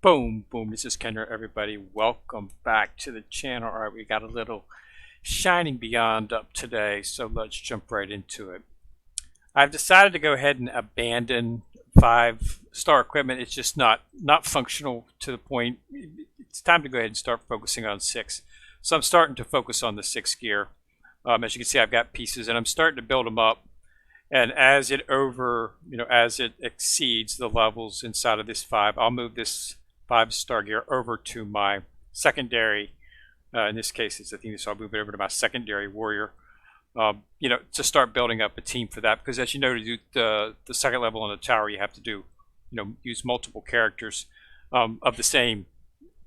Boom, boom. This is Kendra, everybody. Welcome back to the channel. All right, we got a little Shining Beyond up today, so let's jump right into it. I've decided to go ahead and abandon 5-star equipment. It's just not functional to the point. It's time to go ahead and start focusing on 6. So I'm starting to focus on the 6 gear. As you can see, I've got pieces, and I'm starting to build them up. And as it exceeds the levels inside of this 5, I'll move this 5-star gear over to my secondary. In this case, it's Athena, so I'll move it over to my secondary warrior. To start building up a team for that, because as you know, to do the second level on the tower, you have to do, use multiple characters of the same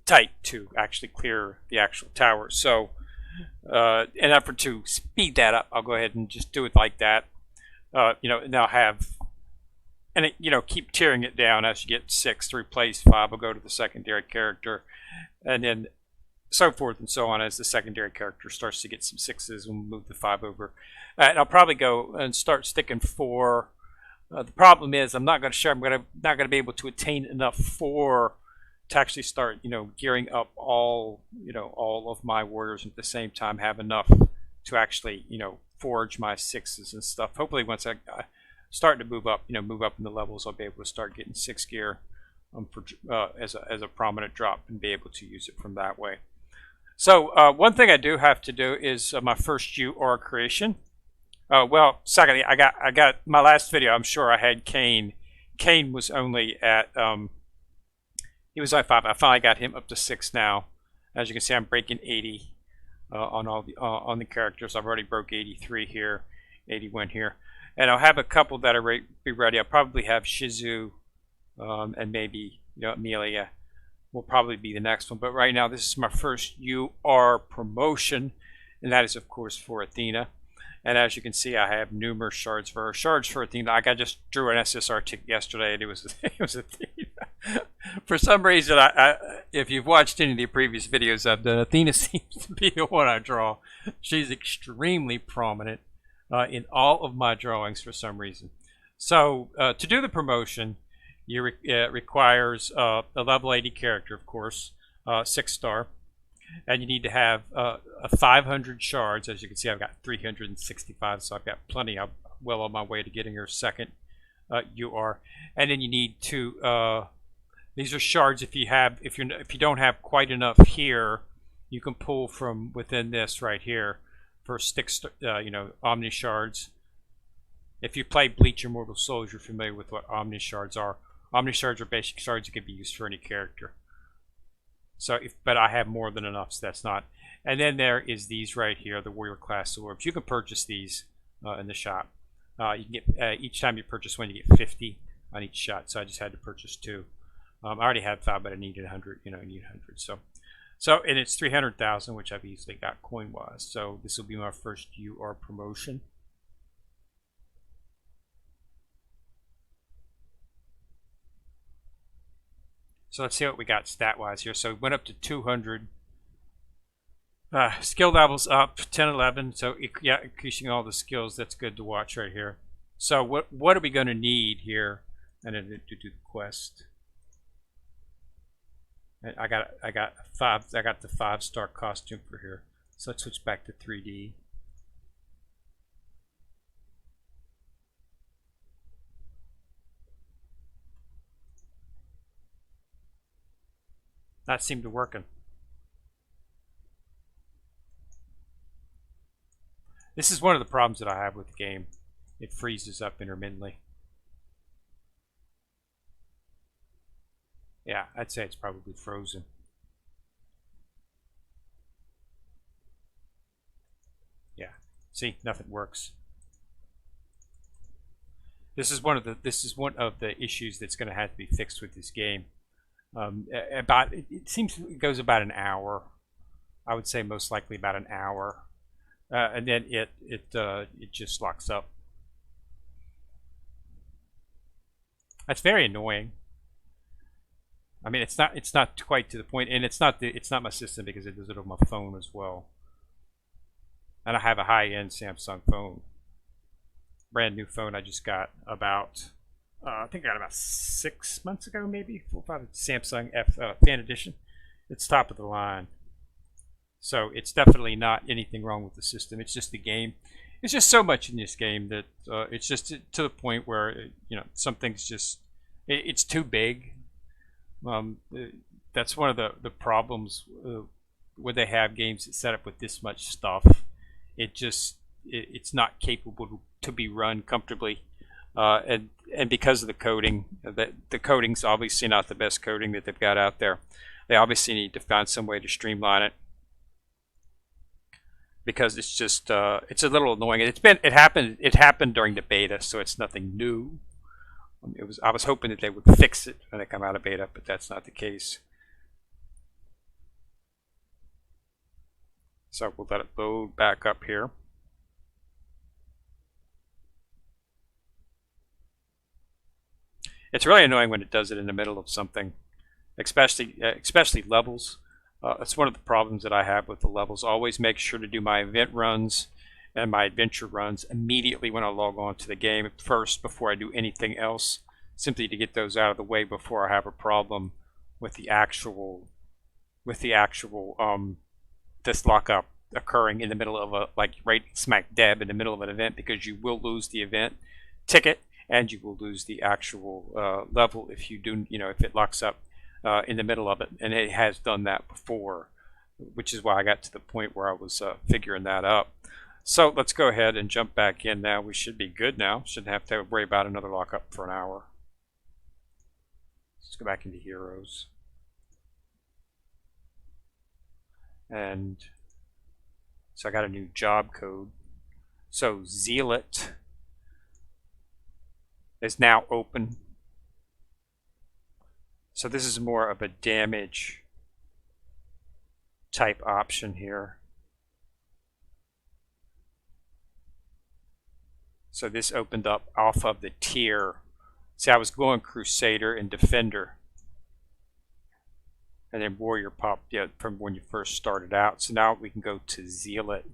type to actually clear the actual tower. So, in an effort to speed that up, I'll go ahead and just do it like that. And I'll have, and keep tearing it down as you get 6 to replace 5. I'll go to the secondary character, and then so forth and so on as the secondary character starts to get some 6s, and we'll move the 5 over. And I'll probably go and start sticking 4. The problem is I'm not going to be able to attain enough 4 to actually start gearing up all of my warriors at the same time, have enough to actually forge my 6s and stuff. Hopefully once I start to move up in the levels, I'll be able to start getting 6 gear as a prominent drop and be able to use it from that way. So one thing I do have to do is my first UR creation. Secondly, I got my last video. I'm sure I had Kane. Kane was only at he was at 5. I finally got him up to 6 now. As you can see, I'm breaking 80 on the characters. I've already broke 83 here, 81 here, and I'll have a couple that are be ready. I'll probably have Shizu and maybe Amelia will probably be the next one. But right now, this is my first UR promotion, and that is of course for Athena. And as you can see, I have numerous shards for her. Shards for Athena. I just drew an SSR tick yesterday, and it was Athena. For some reason, if you've watched any of the previous videos I've done, Athena seems to be the one I draw. She's extremely prominent in all of my drawings for some reason. So to do the promotion, it requires a level 80 character, of course, 6-star. And you need to have 500 shards. As you can see, I've got 365, so I've got plenty. I'm well on my way to getting her second UR. And then you need to. These are shards. If you don't have quite enough here, you can pull from within this right here for Omni shards. If you play Bleach Immortal Souls, you're familiar with what Omni shards are. Omni shards are basic shards that can be used for any character. So, but I have more than enough, so that's not. And then there is these right here, the warrior class orbs. You can purchase these in the shop. You can get each time you purchase one, you get 50 on each shot. So I just had to purchase 2. I already had 5, but I needed 100. I need 100. So and it's 300,000, which I've easily got coin wise. So this will be my first UR promotion. So let's see what we got stat-wise here. So we went up to 200. Skill levels up 10, 11. So yeah, increasing all the skills. That's good to watch right here. So what are we going to need here? And then to do the quest. And I got the 5-star costume for here. So let's switch back to 3D. That seemed to working. This is one of the problems that I have with the game. It freezes up intermittently. Yeah, I'd say it's probably frozen. Yeah, see, nothing works. This is one of the issues that's going to have to be fixed with this game. It seems it goes about an hour. I would say most likely about an hour, and then it just locks up. That's very annoying. I mean, it's not quite to the point, and it's not my system because it does it on my phone as well. And I have a high-end Samsung phone, brand new phone I just got about I think I got about 6 months ago, maybe 4 or 5. Samsung F Fan Edition. It's top of the line, so it's definitely not anything wrong with the system. It's just the game. It's just so much in this game that it's just to the point where some things just it's too big. That's one of the problems where they have games that set up with this much stuff. It's not capable to be run comfortably, and because of the coding, the coding's obviously not the best coding that they've got out there. They obviously need to find some way to streamline it, because it's just it's a little annoying. It happened during the beta, so it's nothing new. I was hoping that they would fix it when they come out of beta, but that's not the case. So we'll let it load back up here. It's really annoying when it does it in the middle of something, especially levels. That's one of the problems that I have with the levels. I always make sure to do my event runs and my adventure runs immediately when I log on to the game first, before I do anything else, simply to get those out of the way before I have a problem with the actual this lockup occurring in the middle of right smack dab in the middle of an event, because you will lose the event ticket and you will lose the actual level if you do, if it locks up in the middle of it, and it has done that before, which is why I got to the point where I was figuring that up. So let's go ahead and jump back in now. We should be good now. Shouldn't have to worry about another lockup for an hour. Let's go back into Heroes. And so I got a new job code. So Zealot is now open. So this is more of a damage type option here. So this opened up off of the tier. See, I was going Crusader and Defender, and then Warrior popped from when you first started out. So now we can go to Zealot,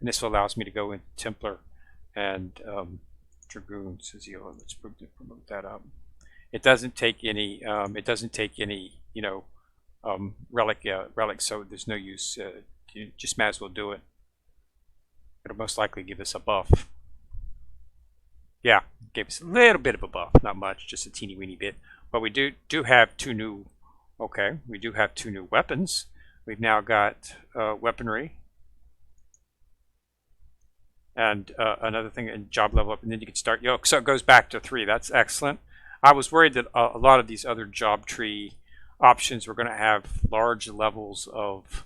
and this allows me to go into Templar and Dragoon. So Zealot, let's promote that up. It doesn't take any. Relic. So there's no use. You just might as well do it. It'll most likely give us a buff. Yeah, gave us a little bit of a buff, not much, just a teeny weeny bit. But we do have two new. Okay, we do have two new weapons. We've now got weaponry, and another thing, and job level up, and then you can start yoke. So it goes back to 3. That's excellent. I was worried that a lot of these other job tree options were going to have large levels of,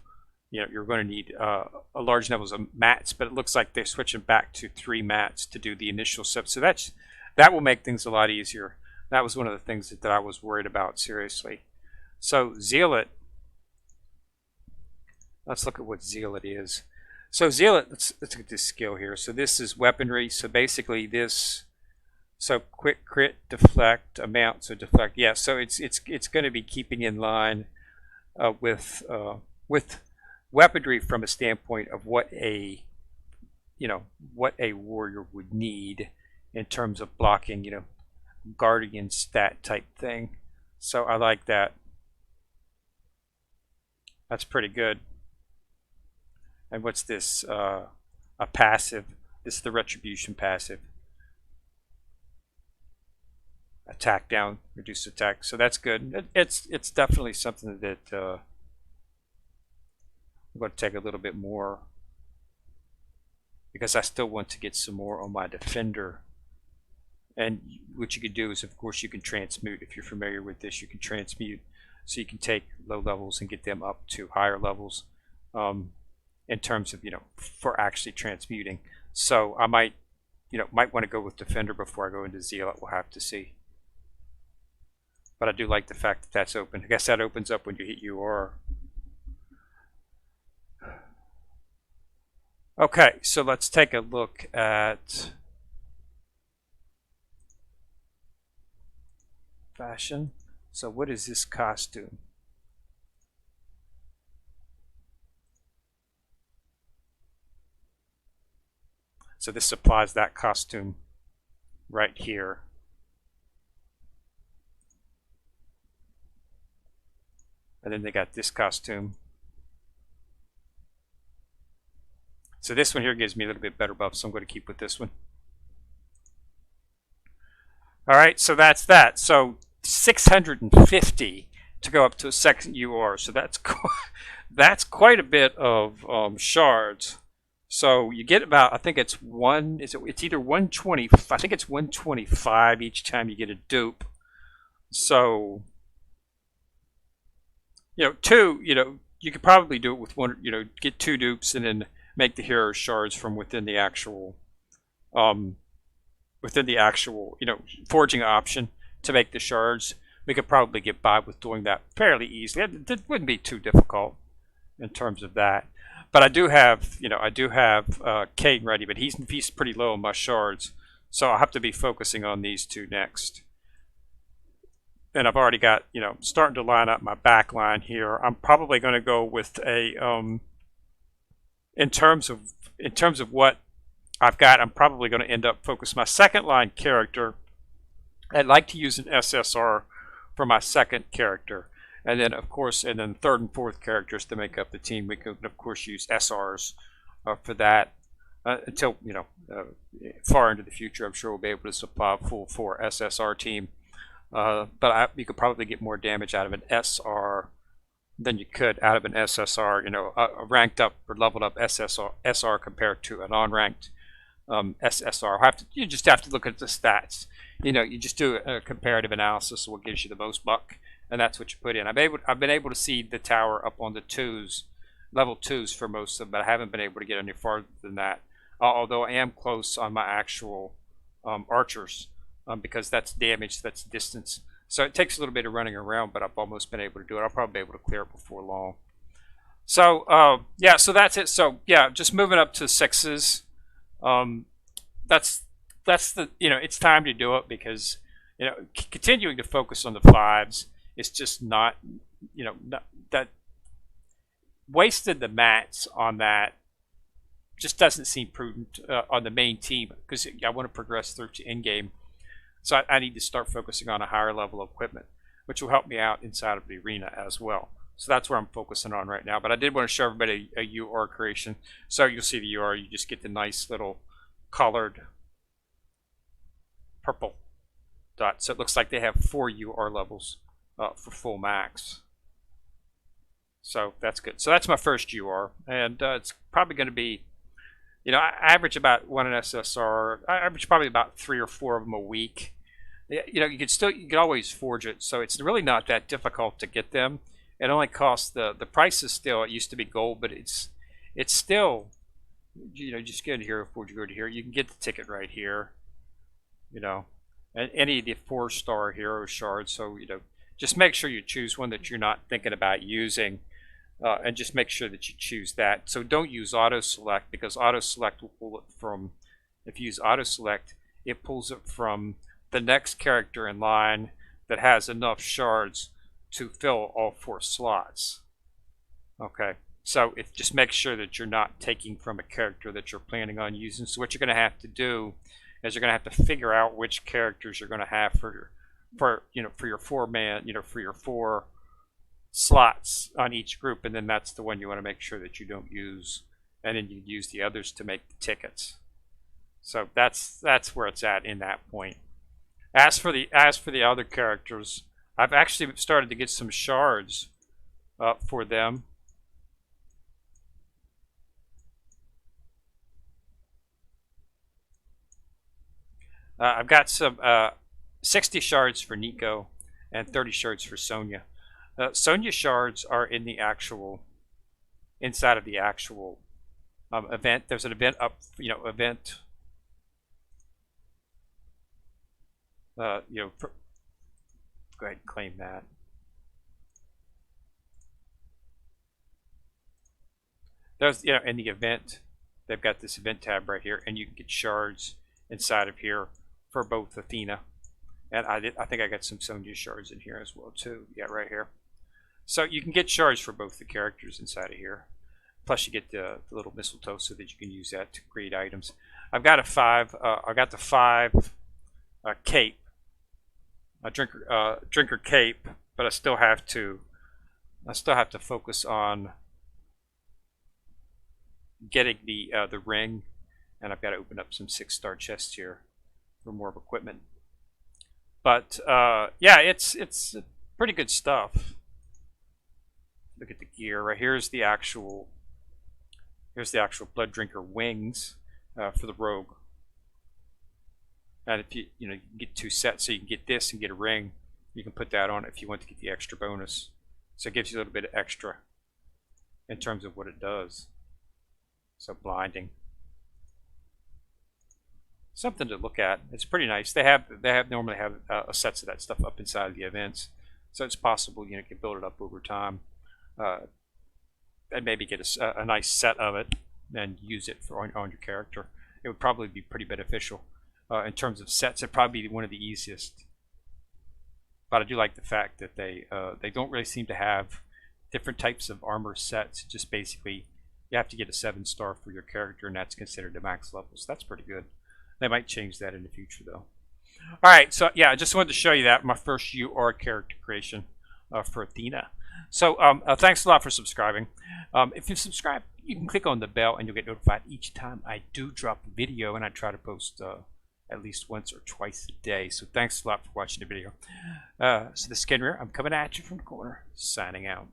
you're going to need a large levels of mats, but it looks like they're switching back to 3 mats to do the initial step. So that will make things a lot easier. That was one of the things that I was worried about, seriously. So Zealot, let's look at what Zealot is. So Zealot, let's look at this skill here. So this is weaponry. So basically this. So quick crit, deflect, amount, so deflect. Yeah, so it's going to be keeping in line with weaponry from a standpoint of what a warrior would need in terms of blocking, guardian stat type thing. So I like that. That's pretty good. And what's this? A passive. This is the retribution passive. Attack down, reduce attack. So that's good. It's definitely something that I'm going to take a little bit more, because I still want to get some more on my defender. And what you can do is, of course, you can transmute. If you're familiar with this, you can transmute. So you can take low levels and get them up to higher levels in terms of, for actually transmuting. So I might want to go with defender before I go into Zealot. We'll have to see. But I do like the fact that that's open. I guess that opens up when you hit UR. Okay, so let's take a look at fashion. So what is this costume? So this supplies that costume right here. And then they got this costume. So this one here gives me a little bit better buff, so I'm going to keep with this one. All right, so that's that. So 650 to go up to a second UR. So that's quite a bit of shards. So you get about, I think it's it's either 120, I think it's 125 each time you get a dupe. So, you could probably do it with one, get 2 dupes and then make the hero shards from within the actual, forging option to make the shards. We could probably get by with doing that fairly easily. It wouldn't be too difficult in terms of that. But I do have, Caden ready, but he's pretty low on my shards, so I'll have to be focusing on these 2 next. And I've already got, starting to line up my back line here. I'm probably going to go with a, in terms of what I've got, I'm probably going to end up focus my second line character. I'd like to use an SSR for my second character. And then, of course, third and fourth characters to make up the team. We could, of course, use SRs for that until, far into the future. I'm sure we'll be able to supply a full 4 SSR team. But you could probably get more damage out of an SR than you could out of an SSR. A ranked up or leveled up SR compared to an unranked SSR. You just have to look at the stats. You just do a comparative analysis of what gives you the most buck, and that's what you put in. I've been able to see the tower up on the 2s, level 2s for most of them, but I haven't been able to get any farther than that. Although I am close on my actual archers. Because that's damage, that's distance. So it takes a little bit of running around, but I've almost been able to do it. I'll probably be able to clear it before long. So, yeah, so that's it. So, yeah, just moving up to 6s. That's the, it's time to do it because, continuing to focus on the 5s is just not, that wasted the mats on that just doesn't seem prudent on the main team because I want to progress through to in-game. So I need to start focusing on a higher level of equipment, which will help me out inside of the arena as well. So that's where I'm focusing on right now. But I did want to show everybody a UR creation. So you'll see the UR, you just get the nice little colored purple dot. So it looks like they have 4 UR levels for full max. So that's good. So that's my first UR. And it's probably going to be, I average about 1 in SSR. I average probably about 3 or 4 of them a week. You can always forge it, so it's really not that difficult to get them. It only costs the price is still, it used to be gold, but it's still, just go to here, forge, go to here. You can get the ticket right here, and any of the 4-star hero shards. So just make sure you choose one that you're not thinking about using. And just make sure that you choose that. So don't use auto select because auto select will pull it from, if you use auto select, it pulls it from the next character in line that has enough shards to fill all 4 slots. Okay, so just make sure that you're not taking from a character that you're planning on using. So what you're going to have to do is you're going to have to figure out which characters you're going to have for your 4-man, for your 4 slots on each group, and then that's the one you want to make sure that you don't use, and then you use the others to make the tickets. So that's where it's at in that point. As for the other characters, I've actually started to get some shards for them. I've got some 60 shards for Nico and 30 shards for Sonya. Sonya shards are in the actual, inside of the actual event. There's an event up, event. Go ahead and claim that. There's, in the event, they've got this event tab right here, and you can get shards inside of here for both Athena, and I think I got some Sonya shards in here as well too. Yeah, right here. So you can get shards for both the characters inside of here. Plus you get the little mistletoe so that you can use that to create items. I've got a 5. I got the 5 cape, a drinker cape, but I still have to I still have to focus on getting the ring, and I've got to open up some 6-star chests here for more of equipment. But yeah, it's pretty good stuff. Look at the gear. Right here's the actual Blood Drinker wings for the rogue. And if you get 2 sets, so you can get this and get a ring, you can put that on if you want to get the extra bonus. So it gives you a little bit of extra in terms of what it does. So blinding, something to look at. It's pretty nice. They normally have sets of that stuff up inside of the events, so it's possible you can build it up over time, and maybe get a nice set of it and use it on your character. It would probably be pretty beneficial in terms of sets. It'd probably be one of the easiest. But I do like the fact that they don't really seem to have different types of armor sets. Just basically, you have to get a 7-star for your character, and that's considered the max level. So that's pretty good. They might change that in the future, though. All right, so yeah, I just wanted to show you that my first UR character creation for Athena. So thanks a lot for subscribing. If you subscribe, you can click on the bell, and you'll get notified each time I do drop a video, and I try to post at least once or twice a day. So thanks a lot for watching the video. So this is Kenrir. I'm coming at you from the corner, signing out.